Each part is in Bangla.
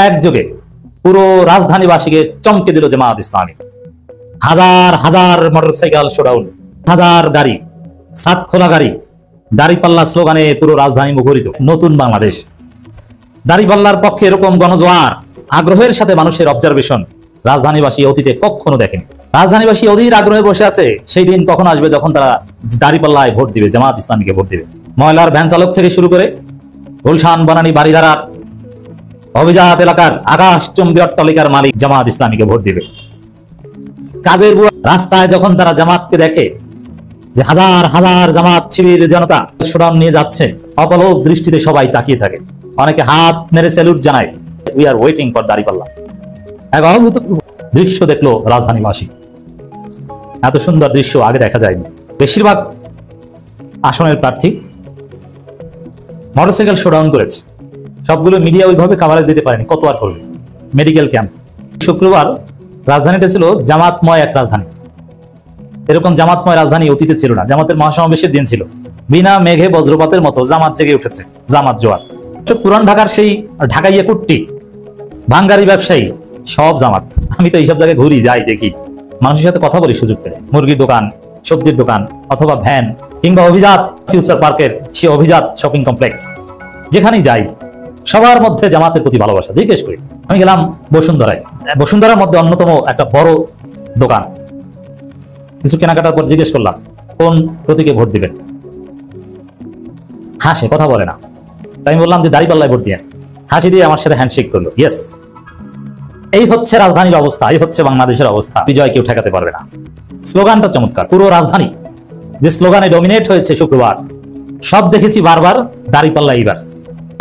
একযোগে পুরো রাজধানীবাসীকে চমকে দিল জামাত ইসলামী। হাজার হাজার মোটরসাইকেল শোডাউন, হাজার গাড়ি, সাত খোলা গাড়ি, দাড়িপাল্লা স্লোগানে পুরো রাজধানী মুখরিত। নতুন বাংলাদেশ, দাড়িপাল্লার পক্ষে এরকম গণজোয়ার, আগ্রহের সাথে মানুষের অবজারভেশন রাজধানীবাসী অতীতে কখনো দেখেনি। রাজধানীবাসী অধীর আগ্রহে বসে আছে সেই দিন কখন আসবে যখন তারা দাড়িপাল্লায় ভোট দিবে, জামাত ইসলামীকে ভোট দিবে। ময়লার ভ্যান চালক থেকে শুরু করে গুলশান, বনানী, বাড়িধারার অভিজাত এলাকার আকাশচুম্বী অট্টালিকার মালিক জামাত ইসলামীকে ভোট দিবে। কাজের বুয়া রাস্তায় যখন তারা জামাতকে দেখে যে হাজার হাজার জামাত শিবির জনতা শোডাউন নিয়ে যাচ্ছে, অপলক দৃষ্টিতে সবাই তাকিয়ে থাকে, অনেকে হাত মেরে স্যালুট জানায়, উই আর ওয়েটিং ফর দাড়িপাল্লা। এক অদ্ভুত দৃশ্য দেখলো রাজধানীবাসী। এত সুন্দর দৃশ্য আগে দেখা যায়নি। বেশিরভাগ আসনের প্রার্থী মোটরসাইকেল শোডাউন করেছে, সবগুলো মিডিয়া ওইভাবে কাভারেজ দিতে পারেনি, কত আর করবে। মেডিকেল ক্যাম্প, শুক্রবার রাজধানীটা ছিল জামাতময় এক রাজধানী। এরকম জামাতময় রাজধানী অতীতে ছিল না। জামাতের মহাসমাবেশের দিন ছিল, বিনা মেঘে বজ্রপাতের মতো জামাত জেগে উঠেছে, জামাত জোয়ার। পুরান ঢাকার সেই ঢাকাইয়া কুট্টি, ভাঙ্গারি ব্যবসায়ী সব জামাত। আমি তো এইসব জায়গায় ঘুরি, যাই, দেখি, মানুষের সাথে কথা বলি সুযোগ পেলে। মুরগির দোকান, সবজির দোকান, অথবা ভ্যান, কিংবা অভিজাত ফিউচার পার্কের সে অভিজাত শপিং কমপ্লেক্স, যেখানেই যাই সবার মধ্যে জামাতের প্রতি ভালোবাসা। জিজ্ঞেস করি, আমি গেলাম বসুন্ধরায়, বসুন্ধরার মধ্যে অন্যতম একটা বড় দোকান, কিছু কেনাকাটার পর জিজ্ঞেস করলাম কোন প্রতীকে ভোট দিবেন। হাসে, কথা বলে না। তাই আমি বললাম যে দাড়িপাল্লায় ভোট দিয়ে। হাসি দিয়ে আমার সাথে হ্যান্ডশেক করলো, ইয়েস। এই হচ্ছে রাজধানীর অবস্থা, এই হচ্ছে বাংলাদেশের অবস্থা। বিজয় কেউ ঠেকাতে পারবে না। স্লোগানটা চমৎকার। পুরো রাজধানী যে স্লোগানে ডমিনেট হয়েছে শুক্রবার, সব দেখেছি বারবার দাড়িপাল্লা। এইবার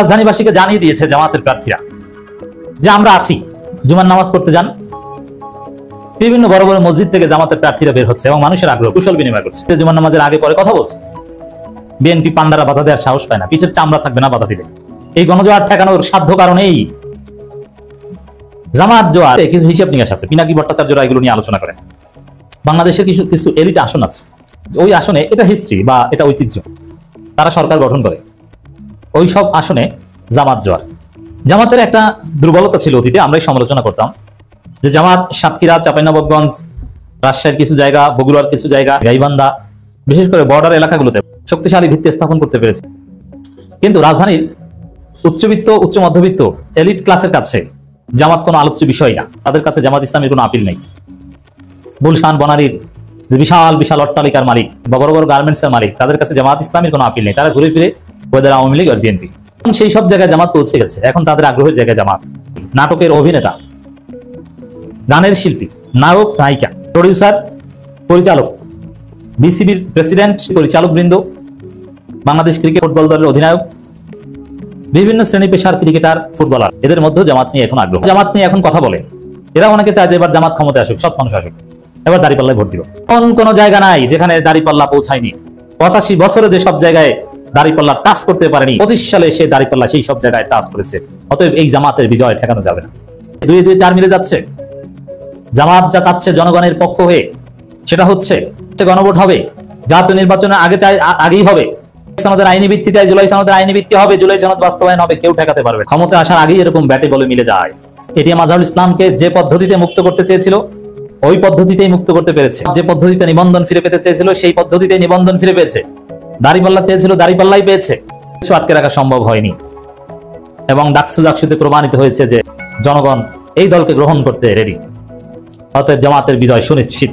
রাজধানীবাসীকে জানিয়ে দিয়েছে জামাতের প্রার্থীরা যে আমরা আছি। জুমার নামাজ পড়তে যান, বিভিন্ন বড় বড় মসজিদ থেকে জামাতের প্রার্থীরা বের হচ্ছে এবং মানুষের আগ্রহ কুশল বিনিময় করছে। জুমার নামাজের আগে পরে কথা বলছে। বিএনপি পান্ডারা বাধা দেওয়ার সাহস পায় না, পিঠের চামড়া থাকবে না বাধা দিলে। এই গণজোয়ার ঠেকানোর সাধ্য কারণেই জামাত জোয়ার কিছু হিসেব নিকাশ আছে। পিনাকি ভট্টাচার্যরা এগুলো নিয়ে আলোচনা করেন। বাংলাদেশের কিছু কিছু এলিট আসন আছে, ওই আসনে, এটা হিস্ট্রি বা এটা ঐতিহ্য, তারা সরকার গঠন করে, ওই সব আসনে জামাত জোয়ার। জামাতের একটা দুর্বলতা ছিল অতীতে, আমরাই সমালোচনা করতাম যে জামাত সাতক্ষীরা, চাঁপাইনবাবগঞ্জ, রাজশাহীর কিছু জায়গা, বগুড়ার কিছু জায়গা, গাইবান্ধা, বিশেষ করে বর্ডার এলাকাগুলোতে শক্তিশালী ভিত্তি স্থাপন করতে পেরেছে। কিন্তু রাজধানীর উচ্চবিত্ত, উচ্চ মধ্যবিত্ত এলিট ক্লাসের কাছে জামাত কোনো আলোচ্য বিষয় না। তাদের কাছে জামাত ইসলামের কোনো আপিল নেই। গুলশান, বনানীর বিশাল বিশাল অট্টালিকার মালিক বা বড় বড় গার্মেন্টস এর মালিক, তাদের কাছে জামাত ইসলামের কোনো আপিল নেই। তারা ঘুরে ফিরে ওদের আওয়ামী লীগ আর বিএনপি। সেই সব জায়গায় জামাত পৌঁছে গেছে। এখন তাদের আগ্রহের জায়গায় জামাত। নাটকের অভিনেতা, গানের শিল্পী, নায়ক, নায়িকা, প্রডিউসার, পরিচালক, বিসিবির প্রেসিডেন্ট, পরিচালক বৃন্দ, বাংলাদেশ ক্রিকেট ফুটবল দলের অধিনায়ক, বিভিন্ন শ্রেণী পেশার ক্রিকেটার, ফুটবলার, এদের মধ্যে জামাত নিয়ে এখন আগ্রহ। জামাত নিয়ে এখন কথা বলে। এরা অনেকে চায় যে এবার জামাত ক্ষমতায় আসুক, সৎ মানুষ আসুক, এবার দাড়িপাল্লায় ভোট দিব। কোন জায়গা নাই যেখানে দাড়িপাল্লা পৌঁছায়নি। 85 বছরে যে সব জায়গায় দাড়িপাল্লা টাচ করতে পারেনি, 25 সালে সে দাড়িপাল্লা সেই সব জায়গায় টাচ করেছে। অতএব এই জামাতের বিজয় ঠেকানো যাবে না। 2-2-4 মিলে যাচ্ছে। জামাত যা চাচ্ছে জনগণের পক্ষ হয়ে, সেটা হচ্ছে গণভোট হবে, জাতীয় নির্বাচনের আগেই হবে। সনদের আইনি ভিত্তি চাই, জুলাই সনদের আইনি ভিত্তি হবে, জুলাই সনদ বাস্তবায়ন হবে, কেউ ঠেকাতে পারবে। ক্ষমতা আসার আগেই এরকম ব্যাটে বলে মিলে যায়। এটিএম আজহারুল ইসলামকে যে পদ্ধতিতে মুক্ত করতে চেয়েছিল, ওই পদ্ধতিতেই মুক্ত করতে পেরেছে। যে পদ্ধতিতে নিবন্ধন ফিরে পেতে চেয়েছিল, সেই পদ্ধতিতে নিবন্ধন ফিরে পেয়েছে। দাড়িপাল্লা চেয়েছিল, দাড়িপাল্লাই পেয়েছে। কিছু আটকে রাখা সম্ভব হয়নি এবং ডাকসুতে প্রমাণিত হয়েছে যে জনগণ এই দলকে গ্রহণ করতে রেডি। অতএব জামাতের বিজয় সুনিশ্চিত।